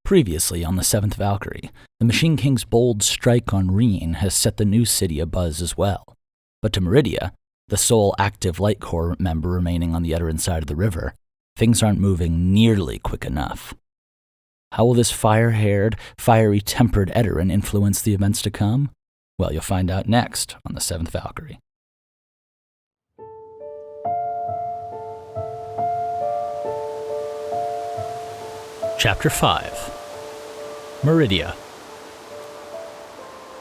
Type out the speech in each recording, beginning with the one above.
Previously on the Seventh Valkyrie, the Machine King's bold strike on Rene has set the new city abuzz as well. But to Meridia, the sole active Light Corps member remaining on the Edaran side of the river, things aren't moving nearly quick enough. How will this fire-haired, fiery-tempered Edaran influence the events to come? Well, you'll find out next on the Seventh Valkyrie. Chapter 5. Meridia.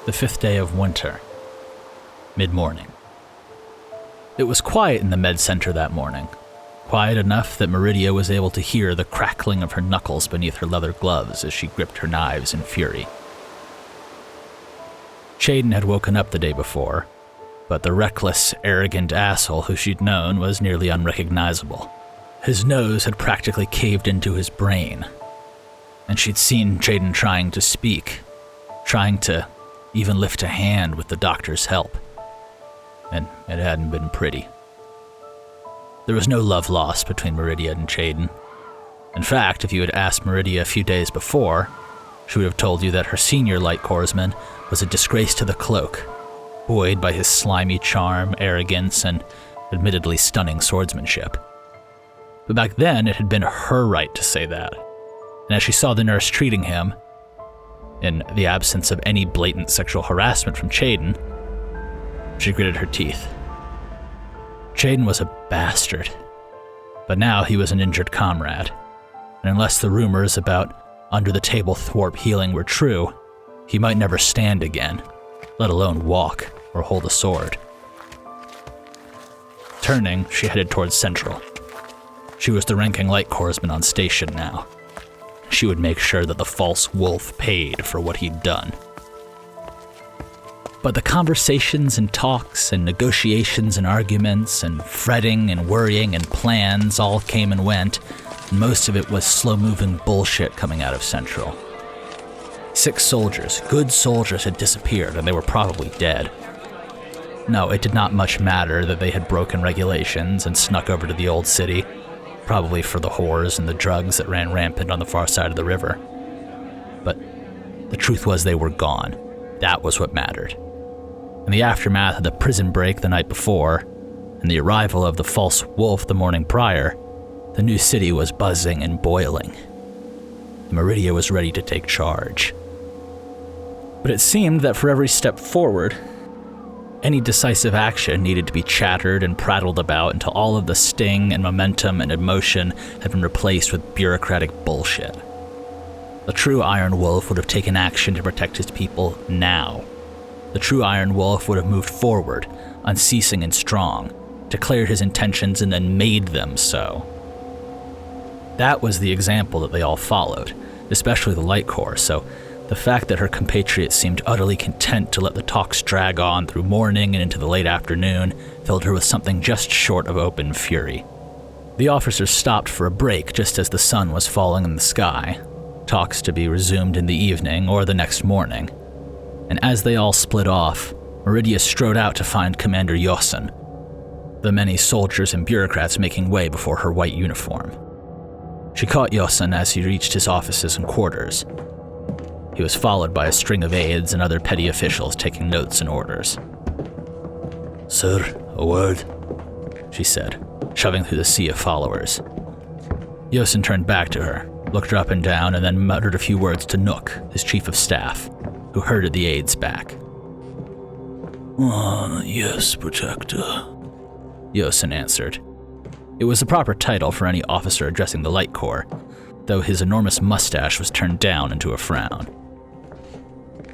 The 5th day of winter. Midmorning. It was quiet in the med center that morning. Quiet enough that Meridia was able to hear the crackling of her knuckles beneath her leather gloves as she gripped her knives in fury. Chaden had woken up the day before, but the reckless, arrogant asshole who she'd known was nearly unrecognizable. His nose had practically caved into his brain, and she'd seen Chaden trying to speak, trying to even lift a hand with the doctor's help. And it hadn't been pretty. There was no love lost between Meridia and Chaden. In fact, if you had asked Meridia a few days before, she would have told you that her senior Light Corpsman was a disgrace to the cloak, buoyed by his slimy charm, arrogance, and admittedly stunning swordsmanship. But back then, it had been her right to say that. And as she saw the nurse treating him, in the absence of any blatant sexual harassment from Chaden, she gritted her teeth. Chaden was a bastard, but now he was an injured comrade, and unless the rumors about under-the-table thwarp healing were true, he might never stand again, let alone walk or hold a sword. Turning, she headed towards Central. She was the ranking Light Corpsman on station now. She would make sure that the false wolf paid for what he'd done. But the conversations and talks and negotiations and arguments and fretting and worrying and plans all came and went, and most of it was slow-moving bullshit coming out of Central. 6 soldiers, good soldiers, had disappeared, and they were probably dead. No, it did not much matter that they had broken regulations and snuck over to the old city, probably for the whores and the drugs that ran rampant on the far side of the river. But the truth was they were gone. That was what mattered. In the aftermath of the prison break the night before, and the arrival of the false wolf the morning prior, the new city was buzzing and boiling. Meridia was ready to take charge. But it seemed that for every step forward, any decisive action needed to be chattered and prattled about until all of the sting and momentum and emotion had been replaced with bureaucratic bullshit. The true Iron Wolf would have taken action to protect his people now. The true Iron Wolf would have moved forward, unceasing and strong, declared his intentions and then made them so. That was the example that they all followed, especially the Light Corps, so the fact that her compatriots seemed utterly content to let the talks drag on through morning and into the late afternoon filled her with something just short of open fury. The officers stopped for a break just as the sun was falling in the sky, talks to be resumed in the evening or the next morning. And as they all split off, Meridia strode out to find Commander Yossen, the many soldiers and bureaucrats making way before her white uniform. She caught Yossen as he reached his offices and quarters. He was followed by a string of aides and other petty officials taking notes and orders. "Sir, a word," she said, shoving through the sea of followers. Yossen turned back to her, looked her up and down, and then muttered a few words to Nook, his chief of staff, who herded the aides back. Yes, Protector," Yossen answered. It was the proper title for any officer addressing the Light Corps, though his enormous mustache was turned down into a frown.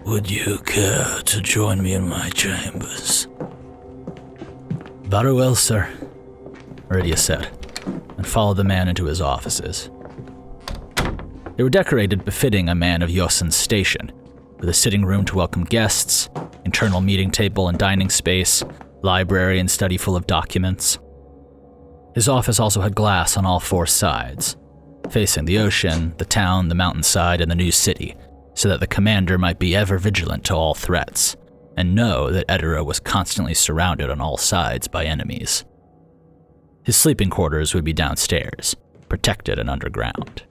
"Would you care to join me in my chambers?" "Very well, sir," Meridia said, and followed the man into his offices. They were decorated befitting a man of Yossen's station, with a sitting room to welcome guests, internal meeting table and dining space, library and study full of documents. His office also had glass on all 4 sides, facing the ocean, the town, the mountainside, and the new city, so that the commander might be ever vigilant to all threats, and know that Edaran was constantly surrounded on all sides by enemies. His sleeping quarters would be downstairs, protected and underground.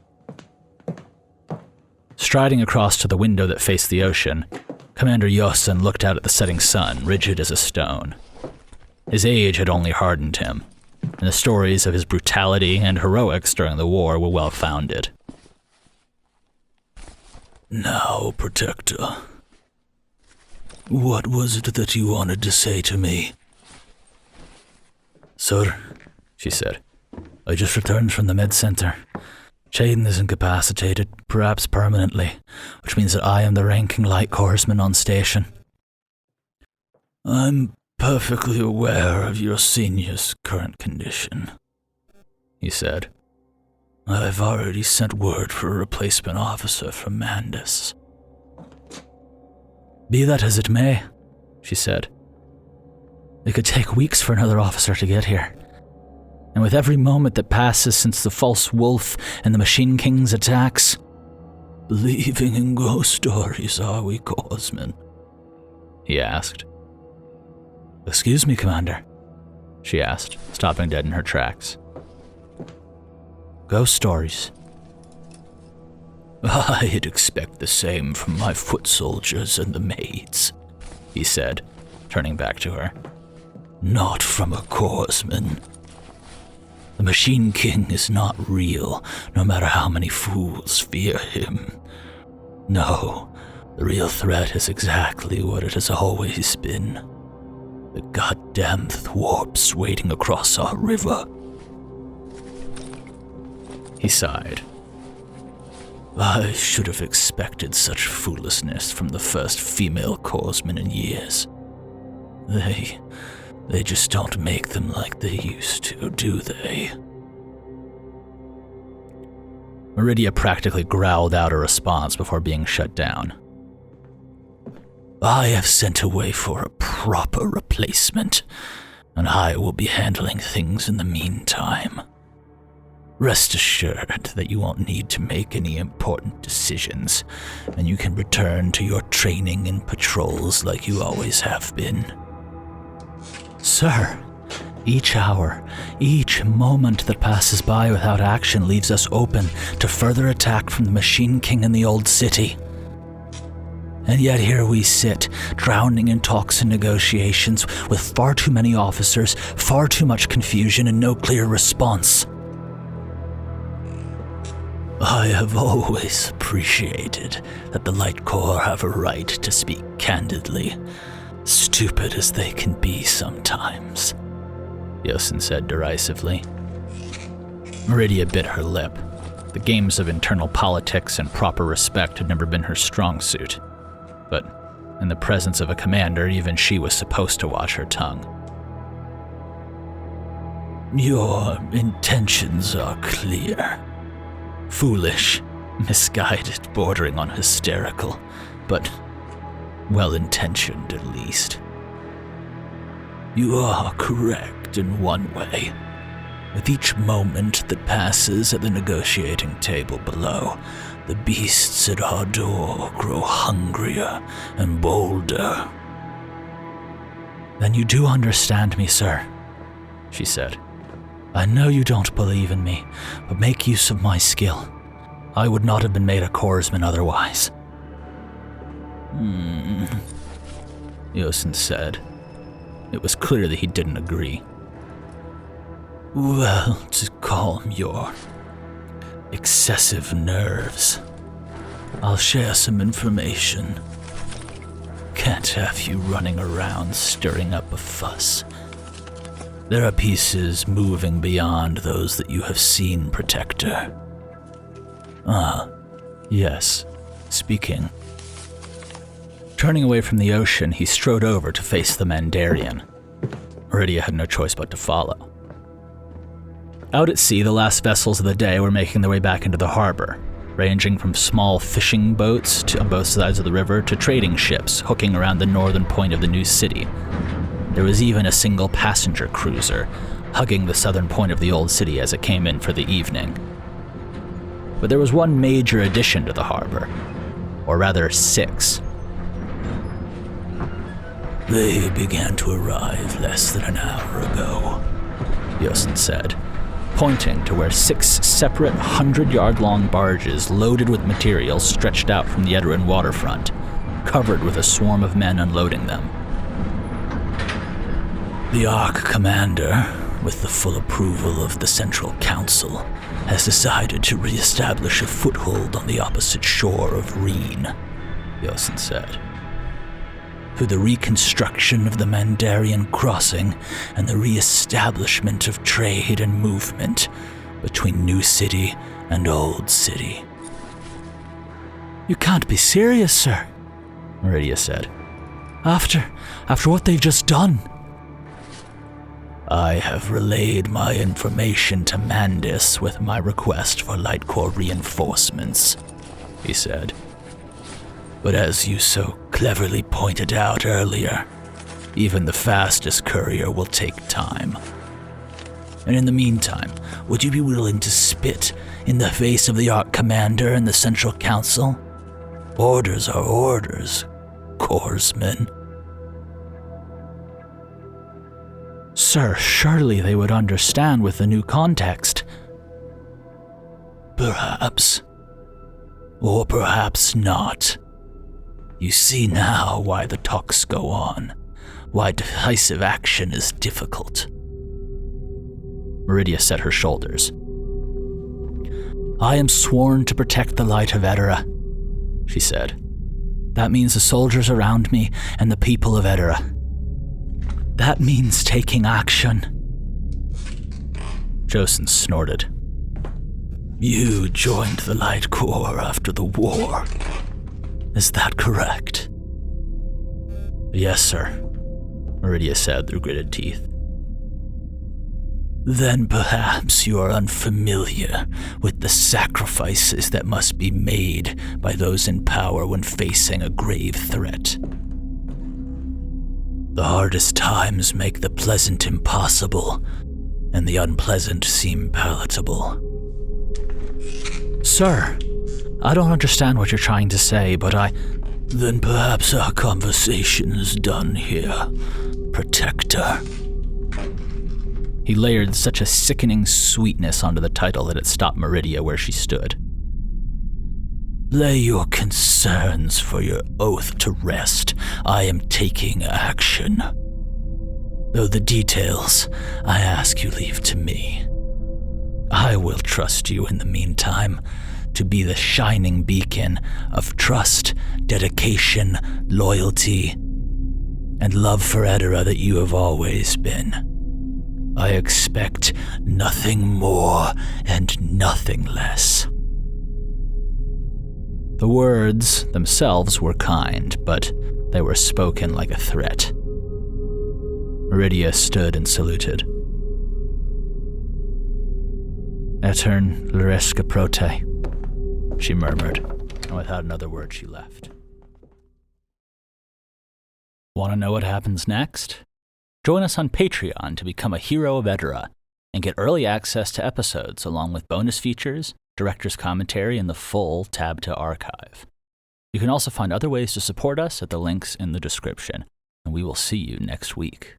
Striding across to the window that faced the ocean, Commander Yosin looked out at the setting sun, rigid as a stone. His age had only hardened him, and the stories of his brutality and heroics during the war were well-founded. Now, Protector, what was it that you wanted to say to me? Sir, she said, I just returned from the med center. Chaden is incapacitated, perhaps permanently, which means that I am the ranking light corpsman on station. I'm perfectly aware of your senior's current condition, he said. I've already sent word for a replacement officer from Mandus. Be that as it may, she said. It could take weeks for another officer to get here. And with every moment that passes since the false wolf and the Machine King's attacks... Believing in ghost stories, are we, Corpsman? He asked. Excuse me, Commander, she asked, stopping dead in her tracks. Ghost stories. I'd expect the same from my foot soldiers and the maids, he said, turning back to her. Not from a Corpsman. The Machine King is not real, no matter how many fools fear him. No, the real threat is exactly what it has always been. The goddamn thwarps waiting across our river. He sighed. I should have expected such foolishness from the first female corpsman in years. They just don't make them like they used to, do they? Meridia practically growled out a response before being shut down. I have sent away for a proper replacement, and I will be handling things in the meantime. Rest assured that you won't need to make any important decisions, and you can return to your training and patrols like you always have been. Sir, each hour, each moment that passes by without action leaves us open to further attack from the Machine King in the Old City. And yet here we sit, drowning in talks and negotiations with far too many officers, far too much confusion, and no clear response. I have always appreciated that the Light Corps have a right to speak candidly, stupid as they can be sometimes, Yosin said derisively. Meridia bit her lip. The games of internal politics and proper respect had never been her strong suit. But in the presence of a commander, even she was supposed to watch her tongue. Your intentions are clear. Foolish, misguided, bordering on hysterical, but well-intentioned at least. You are correct in one way. With each moment that passes at the negotiating table below, the beasts at our door grow hungrier and bolder. Then you do understand me, sir, she said. I know you don't believe in me, but make use of my skill. I would not have been made a corpsman otherwise. Yosin said. It was clear that he didn't agree. Well, to calm your excessive nerves, I'll share some information. Can't have you running around stirring up a fuss. There are pieces moving beyond those that you have seen, Protector. Yes, speaking. Turning away from the ocean, he strode over to face the Mandarian. Meridia had no choice but to follow. Out at sea, the last vessels of the day were making their way back into the harbor, ranging from small fishing boats on both sides of the river to trading ships hooking around the northern point of the new city. There was even a single passenger cruiser, hugging the southern point of the old city as it came in for the evening. But there was one major addition to the harbor, or rather 6. They began to arrive less than an hour ago, Yosin said, pointing to where 6 separate 100-yard-long barges loaded with materials stretched out from the Edaran waterfront, covered with a swarm of men unloading them. The Ark Commander, with the full approval of the Central Council, has decided to re-establish a foothold on the opposite shore of Rene, Yosin said. Through the reconstruction of the Mandarian crossing and the re-establishment of trade and movement between New City and Old City. You can't be serious, sir, Meridia said. After what they've just done. I have relayed my information to Mandis with my request for Light Corps reinforcements, he said. But as you so cleverly pointed out earlier, even the fastest courier will take time. And in the meantime, would you be willing to spit in the face of the Ark Commander and the Central Council? Orders are orders, corpsmen. Sir, surely they would understand with the new context. Perhaps. Or perhaps not. You see now why the talks go on, why decisive action is difficult. Meridia set her shoulders. I am sworn to protect the light of Edaran, she said. That means the soldiers around me and the people of Edaran. That means taking action. Josin snorted. You joined the Light Corps after the war. Is that correct? Yes, sir, Meridia said through gritted teeth. Then perhaps you are unfamiliar with the sacrifices that must be made by those in power when facing a grave threat. The hardest times make the pleasant impossible, and the unpleasant seem palatable. Sir, I don't understand what you're trying to say, but Then perhaps our conversation is done here, Protector. He layered such a sickening sweetness onto the title that it stopped Meridia where she stood. Lay your concerns for your oath to rest. I am taking action. Though the details, I ask you leave to me. I will trust you in the meantime to be the shining beacon of trust, dedication, loyalty, and love for Edaran that you have always been. I expect nothing more and nothing less. The words themselves were kind, but they were spoken like a threat. Meridia stood and saluted. Etern Leresca Prote, she murmured, and without another word she left. Want to know what happens next? Join us on Patreon to become a hero of Edaran and get early access to episodes along with bonus features, director's commentary, and the full Tab to archive. You can also find other ways to support us at the links in the description, and we will see you next week.